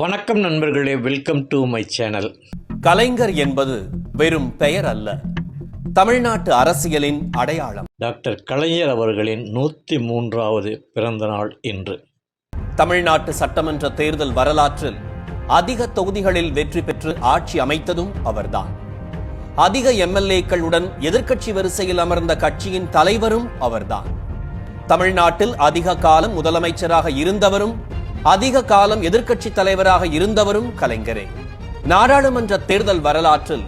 வணக்கம் நண்பர்களே, welcome to my channel. கலைஞர் என்பது வெறும் பெயர் அல்ல, தமிழ்நாட்டு அரசியலின் அடையாளம். டாக்டர் கலைஞர் அவர்களின் 103வது பிறந்த நாள் இன்று. தமிழ்நாட்டு சட்டமன்ற தேர்தல் வரலாற்றில் அதிக தொகுதிகளில் வெற்றி பெற்று ஆட்சி அமைத்ததும் அவர்தான். அதிக எம்எல்ஏக்களுடன் எதிர்க்கட்சி வரிசையில் அமர்ந்த கட்சியின் தலைவரும் அவர்தான். தமிழ்நாட்டில் அதிக காலம் முதலமைச்சராக இருந்தவரும் அதிக காலம் எதிர்க்கட்சி தலைவராக இருந்தவரும் கலைஞரே. நாடாளுமன்ற தேர்தல் வரலாற்றில்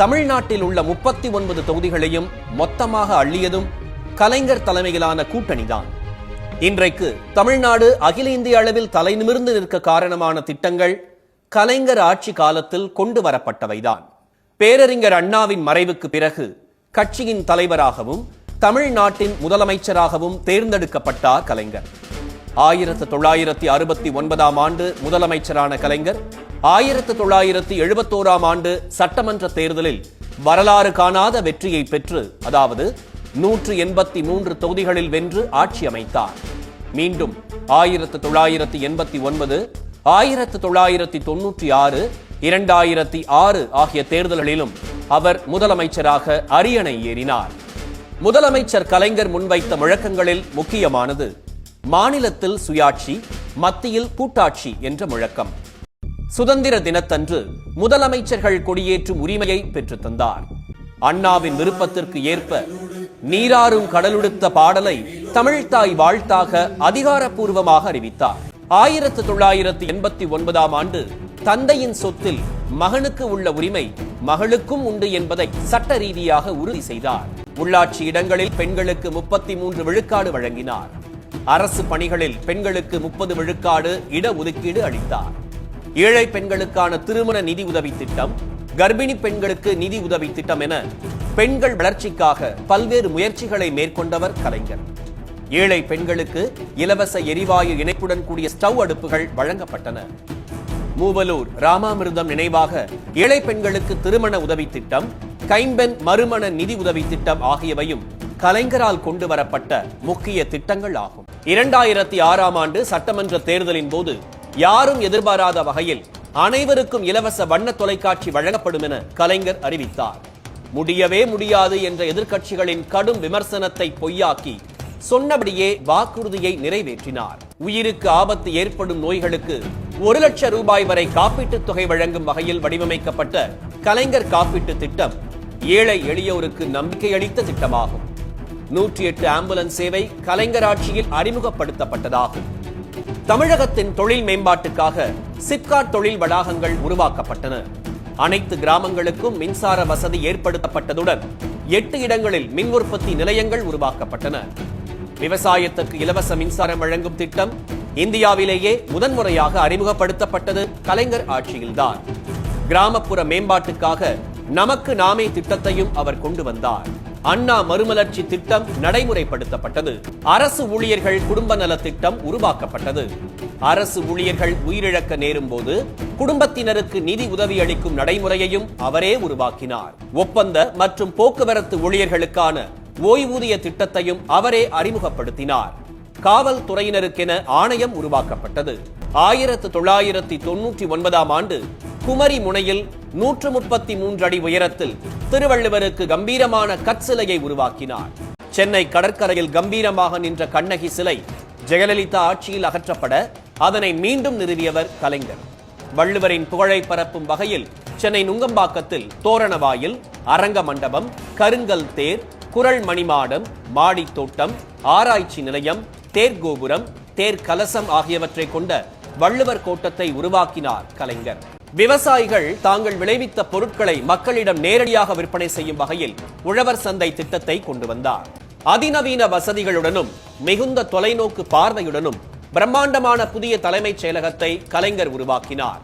தமிழ்நாட்டில் உள்ள 39 தொகுதிகளையும் மொத்தமாக அள்ளியதும் கலைஞர் தலைமையிலான கூட்டணிதான். இன்றைக்கு தமிழ்நாடு அகில இந்திய அளவில் தலைநிமிர்ந்து நிற்க காரணமான திட்டங்கள் கலைஞர் ஆட்சி காலத்தில் கொண்டு வரப்பட்டவைதான். பேரறிஞர் அண்ணாவின் மறைவுக்கு பிறகு கட்சியின் தலைவராகவும் தமிழ்நாட்டின் முதலமைச்சராகவும் தேர்ந்தெடுக்கப்பட்டார் கலைஞர். 1969ஆம் ஆண்டு முதலமைச்சரான கலைஞர் 1971ஆம் ஆண்டு சட்டமன்ற தேர்தலில் வரலாறு காணாத வெற்றியை பெற்று, அதாவது 183 தொகுதிகளில் வென்று ஆட்சி அமைத்தார். மீண்டும் 1989, 1996, 2006 ஆகிய தேர்தல்களிலும் அவர் முதலமைச்சராக அரியணை ஏறினார். முதலமைச்சர் கலைஞர் முன்வைத்த முழக்கங்களில் முக்கியமானது மாநிலத்தில் சுயாட்சி, மத்தியில் கூட்டாட்சி என்ற முழக்கம். சுதந்திர தினத்தன்று முதலமைச்சர்கள் கொடியேற்றும் உரிமையை பெற்று தந்தார். அண்ணாவின் விருப்பத்திற்கு ஏற்ப நீராறும் கடலுடுத்த பாடலை தமிழ்தாய் வாழ்த்தாக அதிகாரப்பூர்வமாக அறிவித்தார். 1989ஆம் ஆண்டு தந்தையின் சொத்தில் மகனுக்கு உள்ள உரிமை மகளுக்கும் உண்டு என்பதை சட்ட ரீதியாக உறுதி செய்தார். உள்ளாட்சி இடங்களில் பெண்களுக்கு 33 விழுக்காடு வழங்கினார். அரசு பணிகளில் பெண்களுக்கு 30 விழுக்காடு இடஒதுக்கீடு அளித்தார். ஏழை பெண்களுக்கான திருமண நிதி உதவி திட்டம், கர்ப்பிணி பெண்களுக்கு நிதி உதவி திட்டம் என பெண்கள் வளர்ச்சிக்காக பல்வேறு முயற்சிகளை மேற்கொண்டவர் கலைஞர். ஏழை பெண்களுக்கு இலவச எரிவாயு இணைப்புடன் கூடிய ஸ்டவ் அடுப்புகள் வழங்கப்பட்டன. மூவலூர் ராமாமிர்தம் நினைவாக ஏழை பெண்களுக்கு திருமண உதவி திட்டம், கைம்பெண் மறுமண நிதி உதவி திட்டம் ஆகியவையும் கலைஞரால் கொண்டு வரப்பட்ட முக்கிய திட்டங்கள் ஆகும். 2006ஆம் ஆண்டு சட்டமன்ற தேர்தலின் போது யாரும் எதிர்பாராத வகையில் அனைவருக்கும் இலவச வண்ண தொலைக்காட்சி வழங்கப்படும் என கலைஞர் அறிவித்தார். முடியவே முடியாது என்ற எதிர்க்கட்சிகளின் கடும் விமர்சனத்தை பொய்யாக்கி சொன்னபடியே வாக்குறுதியை நிறைவேற்றினார். உயிருக்கு ஆபத்து ஏற்படும் நோய்களுக்கு 1 லட்சம் ரூபாய் வரை காப்பீட்டுத் தொகை வழங்கும் வகையில் வடிவமைக்கப்பட்ட கலைஞர் காப்பீட்டு திட்டம் ஏழை எளியோருக்கு நம்பிக்கை அளித்த திட்டமாகும். 108 ஆம்புலன்ஸ் சேவை கலைஞர் ஆட்சியில் அறிமுகப்படுத்தப்பட்டதாகும். தமிழகத்தின் தொழில் மேம்பாட்டுக்காக சிப்காட் தொழில் வளாகங்கள் உருவாக்கப்பட்டன. அனைத்து கிராமங்களுக்கும் மின்சார வசதி ஏற்படுத்தப்பட்டதுடன் 8 இடங்களில் மின் உற்பத்தி நிலையங்கள் உருவாக்கப்பட்டன. விவசாயத்திற்கு இலவச மின்சாரம் வழங்கும் திட்டம் இந்தியாவிலேயே முதன்முறையாக அறிமுகப்படுத்தப்பட்டது கலைஞர் ஆட்சியில்தான். கிராமப்புற மேம்பாட்டுக்காக நமக்கு நாமே திட்டத்தையும் அவர் கொண்டு வந்தார். அண்ணா மறுமலர்ச்சி திட்டம் நடைமுறைப்படுத்தப்பட்டது. அரசு ஊழியர்கள் குடும்ப நல திட்டம் உருவாக்கப்பட்டது. அரசு ஊழியர்கள் உயிரிழக்க நேரும் போது குடும்பத்தினருக்கு நிதி உதவி அளிக்கும் நடைமுறையையும் அவரே உருவாக்கினார். ஒப்பந்த மற்றும் போக்குவரத்து ஊழியர்களுக்கான ஓய்வூதிய திட்டத்தையும் அவரே அறிமுகப்படுத்தினார். காவல்துறையினருக்கென ஆணையம் உருவாக்கப்பட்டது. 1999ஆம் ஆண்டு குமரி முனையில் 133 அடி உயரத்தில் திருவள்ளுவருக்கு கம்பீரமான கற்சிலையை உருவாக்கினார். சென்னை கடற்கரையில் கம்பீரமாக நின்ற கண்ணகி சிலை ஜெயலலிதா ஆட்சியில் அகற்றப்பட அதனை மீண்டும் நிறுவியவர் கலைஞர். வள்ளுவரின் புகழை பரப்பும் வகையில் சென்னை நுங்கம்பாக்கத்தில் தோரணவாயில், அரங்க மண்டபம், கருங்கல் தேர், குரல் மணிமாடம், மாடி தோட்டம், ஆராய்ச்சி நிலையம், தேர் கோபுரம், தேர் கலசம் ஆகியவற்றை கொண்ட வள்ளுவர் கோட்டத்தை உருவாக்கினார் கலைஞர். விவசாயிகள் தாங்கள் விளைவித்த பொருட்களை மக்களிடம் நேரடியாக விற்பனை செய்யும் வகையில் உழவர் சந்தை திட்டத்தை கொண்டு வந்தார். அதிநவீன வசதிகளுடனும் மிகுந்த தொலைநோக்கு பார்வையுடனும் பிரம்மாண்டமான புதிய தலைமைச் செயலகத்தை கலைஞர் உருவாக்கினார்.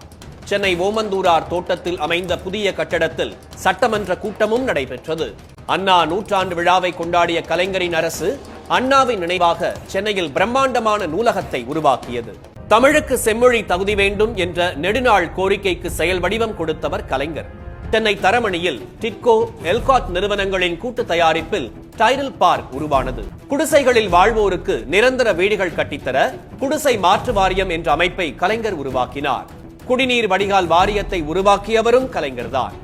சென்னை ஓமந்தூரார் தோட்டத்தில் அமைந்த புதிய கட்டடத்தில் சட்டமன்ற கூட்டமும் நடைபெற்றது. அண்ணா 100ஆண்டு விழாவை கொண்டாடிய கலைஞரின் அரசு அண்ணாவின் நினைவாக சென்னையில் பிரம்மாண்டமான நூலகத்தை உருவாக்கியது. தமிழுக்கு செம்மொழி தகுதி வேண்டும் என்ற நெடுநாள் கோரிக்கைக்கு செயல் வடிவம் கொடுத்தவர் கலைஞர். சென்னை தரமணியில் டிட்கோ, எல்காட் நிறுவனங்களின் கூட்டு தயாரிப்பில் டைடல் பார்க் உருவானது. குடிசைகளில் வாழ்வோருக்கு நிரந்தர வீடுகள் கட்டித்தர குடிசை மாற்று வாரியம் என்ற அமைப்பை கலைஞர் உருவாக்கினார். குடிநீர் வடிகால் வாரியத்தை உருவாக்கியவரும் கலைஞர்தான்.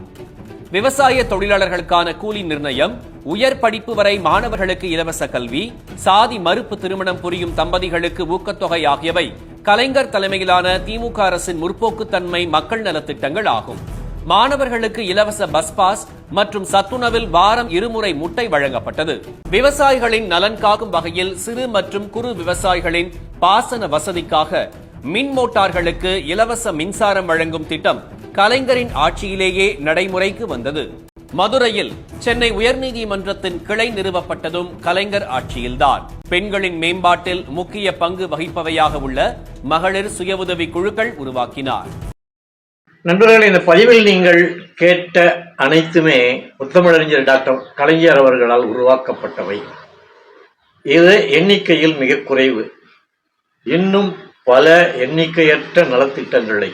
விவசாய தொழிலாளர்களுக்கான கூலி நிர்ணயம், உயர் படிப்பு வரை மாணவர்களுக்கு இலவச கல்வி, சாதி மறுப்பு திருமணம் புரியும் தம்பதிகளுக்கு ஊக்கத்தொகை ஆகியவை கலைஞர் தலைமையிலான திமுக அரசின் முற்போக்குத்தன்மை மக்கள் நலத்திட்டங்கள் ஆகும். மாணவர்களுக்கு இலவச பஸ் பாஸ் மற்றும் சத்துணவில் வாரம் 2 முறை முட்டை வழங்கப்பட்டது. விவசாயிகளின் நலன் காக்கும் வகையில் சிறு மற்றும் குறு விவசாயிகளின் பாசன வசதிக்காக மின் மோட்டார்களுக்கு இலவச மின்சாரம் வழங்கும் திட்டம் கலைஞரின் ஆட்சியிலேயே நடைமுறைக்கு வந்தது. மதுரையில் சென்னை உயர்நீதிமன்றத்தின் கிளை நிறுவப்பட்டதும் கலைஞர் ஆட்சியில்தான். பெண்களின் மேம்பாட்டில் முக்கிய பங்கு வகிப்பவையாக உள்ள மகளிர் சுய உதவி குழுக்கள் உருவாக்கினார். நண்பர்களே, இந்த பதிவில் நீங்கள் கேட்ட அனைத்துமே முத்தமிழறிஞர் டாக்டர் கலைஞர் அவர்களால் உருவாக்கப்பட்டவை. இது எண்ணிக்கையில் மிக குறைவு. இன்னும் பல எண்ணிக்கையற்ற நலத்திட்டங்களை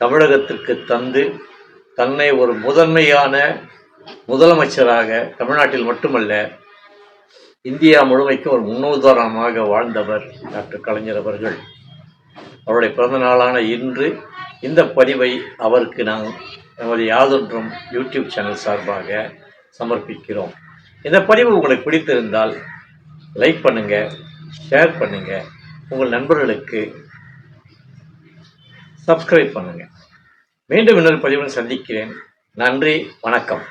தமிழகத்திற்கு தந்து தன்னை ஒரு முதன்மையான முதலமைச்சராக தமிழ்நாட்டில் மட்டுமல்ல இந்தியா முழுமைக்கும் ஒரு முன்னுதாரணமாக வாழ்ந்தவர் டாக்டர் கலைஞர் அவர்கள். அவருடைய பிறந்த நாளான இன்று இந்த பதிவை அவருக்கு நாங்கள் நமது யாதொன்றும் யூடியூப் சேனல் சார்பாக சமர்ப்பிக்கிறோம். இந்த பதிவு உங்களுக்கு பிடித்திருந்தால் லைக் பண்ணுங்கள், ஷேர் பண்ணுங்கள், உங்கள் நண்பர்களுக்கு சப்ஸ்கிரைப் பண்ணுங்கள். மீண்டும் இன்னொரு பதிவுடன் சந்திக்கிறேன். நன்றி, வணக்கம்.